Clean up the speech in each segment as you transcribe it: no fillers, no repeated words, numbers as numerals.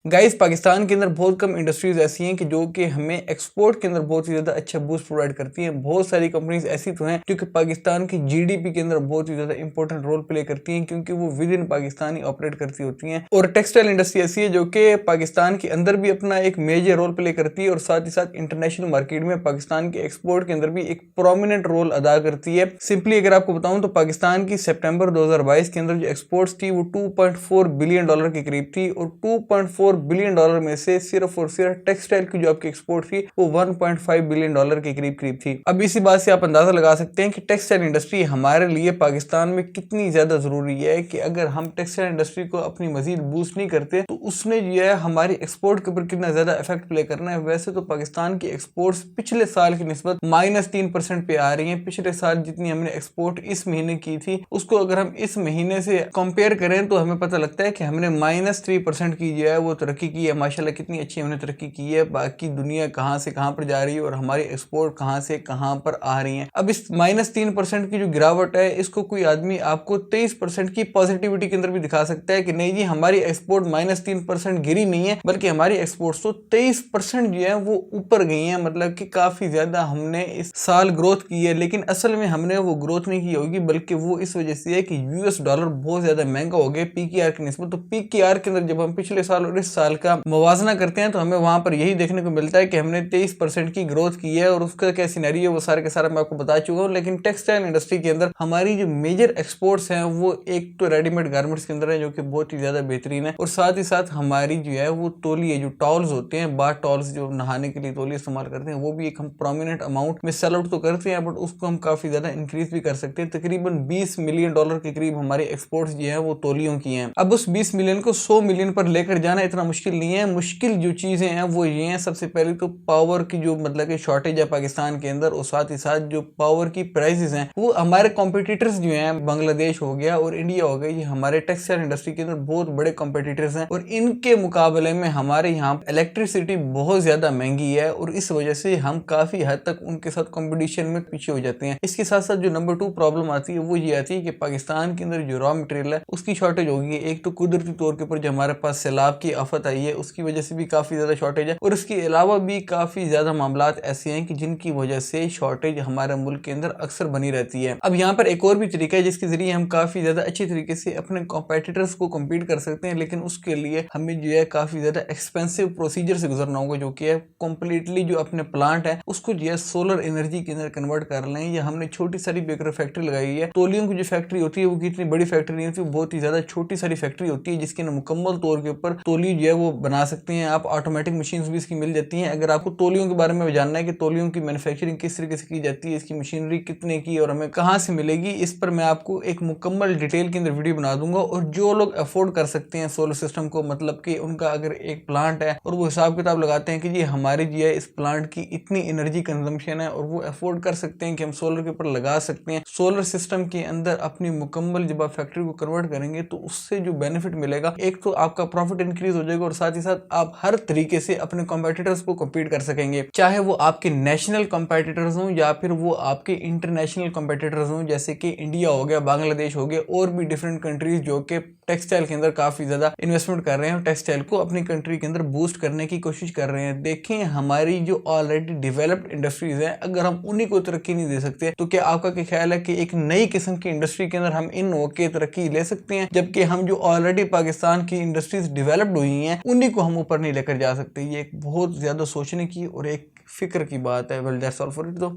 Guys, Pakistan के अंदर बहुत कम इंडस्ट्रीज ऐसी हैं कि जो कि हमें एक्सपोर्ट के अंदर बहुत ही ज़्यादा अच्छा बूस्ट प्रोवाइड करती हैं। बहुत सारी कंपनीज ऐसी तो हैं जो कि पाकिस्तान की जीडीपी के अंदर बहुत ही ज़्यादा इंपॉर्टेंट रोल प्ले करती हैं, क्योंकि वो with in Pakistan he operate करती होती हैं। और टेक्सटाइल इंडस्ट्री ऐसी है जो कि पाकिस्तान के अंदर भी अपना एक मेजर रोल प्ले करती है और साथ ही साथ इंटरनेशनल मार्केट में पाकिस्तान के एक्सपोर्ट के अंदर भी एक प्रोमिनेंट रोल अदा करती है। सिंपली अगर आपको बताऊं तो पाकिस्तान की सितंबर 2022 के अंदर जो एक्सपोर्ट्स थी वो $2.4 बिलियन के करीब थी और $2.4 बिलियन में से सिर्फ और सिर्फ टेक्सटाइल की जो आपकी एक्सपोर्ट थी वो $1.5 बिलियन के करीब थी। अब इसी बात से आप अंदाजा लगा सकते हैं कि टेक्सटाइल इंडस्ट्री हमारे लिए पाकिस्तान में कितनी ज्यादा जरूरी है कि अगर हम टेक्सटाइल इंडस्ट्री को अपनी मजीद बूस्ट नहीं करते तो उसने जो है हमारी एक्सपोर्ट के ऊपर कितना ज्यादा इफेक्ट प्ले करना है। वैसे तो पाकिस्तान की एक्सपोर्ट्स पिछले साल की निस्बत -3% पे आ रही है। पिछले साल जितनी हमने एक्सपोर्ट इस महीने की थी उसको अगर हम इस महीने से कंपेयर करें तो हमें पता लगता है कि हमने -3% की जो है वो तरक्की की है। माशाल्लाह कितनी अच्छी हमने तरक्की की है। बाकी दुनिया कहां से कहां पर जा रही है और हमारी एक्सपोर्ट कहां से कहां पर आ रही है। अब इस -3% की जो गिरावट है इसको कोई आदमी आपको 23% की पॉजिटिविटी के अंदर भी दिखा सकता है कि नहीं जी हमारी एक्सपोर्ट -3% गिरी नहीं है, बल्कि हमारी एक्सपोर्ट तो 23% जो है वो ऊपर गई है। मतलब कि काफी ज्यादा हमने इस साल ग्रोथ की है, लेकिन असल में हमने वो ग्रोथ नहीं की होगी, बल्कि वो इस वजह से है कि यूएस डॉलर बहुत ज्यादा महंगा हो गया पीकेआर की निस्बत। तो पीकेआर के अंदर जब हम पिछले साल और इस साल का मुवाजना करते हैं तो हमें वहां पर यही देखने को मिलता है कि हमने 23% की ग्रोथ की है और उसका क्या सिनेरियो है वो सारा के सारा मैं आपको बता चुका हूँ। लेकिन टेक्सटाइल इंडस्ट्री के अंदर हमारी जो मेजर एक्सपोर्ट्स हैं वो एक तो रेडीमेड गारमेंट्स के अंदर है जो कि बहुत ही ज्यादा बेहतरीन है, और साथ ही साथ हमारी जो है वो तौलिए जो टॉल्स होते हैं, बाथ टॉल्स जो नहाने के लिए तौलिए इस्तेमाल करते हैं, वो भी एक हम प्रोमिनेंट अमाउंट में सेल आउट तो करते हैं, बट उसको हम काफी ज्यादा इंक्रीज भी कर सकते हैं। तकरीबन $20 मिलियन के करीब हमारी एक्सपोर्ट्स जो है वो तौलियों की हैं। अब उस 20 मिलियन को 100 मिलियन पर लेकर जाना इतना मुश्किल नहीं है। मुश्किल जो चीजें हैं वो ये हैं, सबसे पहले तो पावर की जो मतलब कि शॉर्टेज है पाकिस्तान के अंदर, और साथ ही साथ जो पावर की प्राइसेस हैं वो हमारे कॉम्पिटिटर्स जो हैं, बांग्लादेश हो गया और इंडिया हो गया, ये हमारे टेक्सटाइल इंडस्ट्री के अंदर बहुत बड़े कॉम्पिटिटर्स हैं और इनके मुकाबले में हमारे यहाँ इलेक्ट्रिसिटी बहुत ज्यादा महंगी है और इस वजह से हम काफी हद तक उनके साथ कॉम्पिटिशन में पीछे हो जाते हैं। इसके साथ साथ जो नंबर 2 प्रॉब्लम आती है वो ये आती है कि पाकिस्तान के अंदर जो रॉ मटेरियल है उसकी शॉर्टेज होगी। एक तो कुदरती तौर के ऊपर जो हमारे पास सैलाब की आफत आई है उसकी वजह से भी काफी ज्यादा शॉर्टेज है, और इसके अलावा भी काफी ज्यादा मामलात ऐसे हैं कि जिनकी वजह से शॉर्टेज हमारे मुल्क के अंदर अक्सर बनी रहती है। अब यहाँ पर एक और भी तरीका है जिसके जरिए हम काफी ज्यादा अच्छी तरीके से अपने कॉम्पिटिटर्स को कम्पीट कर सकते हैं, लेकिन उसके लिए हमें जो है काफी ज्यादा एक्सपेंसिव प्रोसीजर से गुजरना होगा, जो कि है कम्प्लीटली जो अपने प्लांट है उसको जो है सोलर एनर्जी के अंदर कन्वर्ट कर लें। या हमने छोटी सारी बेकर फैक्ट्री लगाई है। तौलियों की जो फैक्ट्री होती है वो कितनी बड़ी फैक्ट्री नहीं होती, बहुत ही ज्यादा छोटी सारी फैक्ट्री होती है जिसके मुकम्मल तौर के ऊपर तौली जो है वो बना सकते हैं आप। ऑटोमेटिक मशीन भी इसकी मिल जाती हैं। अगर आपको तौलियों के बारे में जानना है कि तौलियों की मैन्युफैक्चरिंग किस तरीके से की जाती है, इसकी मशीनरी कितने की और हमें कहाँ से मिलेगी, इस पर मैं आपको एक मुकम्मल डिटेल के अंदर वीडियो बना दूंगा। और जो लोग अफोर्ड कर सकते हैं सोलर सिस्टम को, मतलब कि उनका अगर एक प्लांट है और वो हिसाब किताब लगाते हैं कि जी हमारी जो है इस प्लांट की इतनी एनर्जी कंजम्पशन है और वो अफोर्ड कर सकते हैं कि हम सोलर के ऊपर लगा सकते हैं, सोलर सिस्टम के अंदर अपनी मुकम्मल जब आप फैक्ट्री को कन्वर्ट करेंगे तो उससे जो बेनिफिट मिलेगा, एक तो आपका प्रॉफिट इंक्रीज हो जाएगा और साथ ही साथ आप हर तरीके से अपने कॉम्पिटिटर्स को कम्पीट कर सकेंगे, चाहे वो आपके नेशनल कॉम्पिटिटर्स हों या फिर वो आपके इंटरनेशनल कॉम्पिटिटर्स हों, जैसे कि इंडिया हो गया, बांग्लादेश हो गया और भी डिफरेंट कंट्रीज जो कि टेक्सटाइल के अंदर काफी ज्यादा इन्वेस्टमेंट कर रहे हैं, टेक्सटाइल को अपनी कंट्री के अंदर बूस्ट करने की कोशिश कर रहे हैं। देखें हमारी जो ऑलरेडी डेवलप्ड इंडस्ट्रीज हैं, अगर हम उन्हीं को तरक्की नहीं दे सकते तो क्या आपका क्या ख्याल है कि एक नई किस्म की इंडस्ट्री के अंदर हम इन होके तरक्की ले सकते हैं, जबकि हम जो ऑलरेडी पाकिस्तान की इंडस्ट्रीज डेवलप्ड हुई हैं उन्हीं को हम ऊपर नहीं लेकर जा सकते। ये एक बहुत ज्यादा सोचने की और एक फिक्र की बात है। Well that's all for it. तो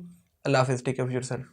अल्लाह हाफिज़, टेक केयर ऑफ योरसेल्फ।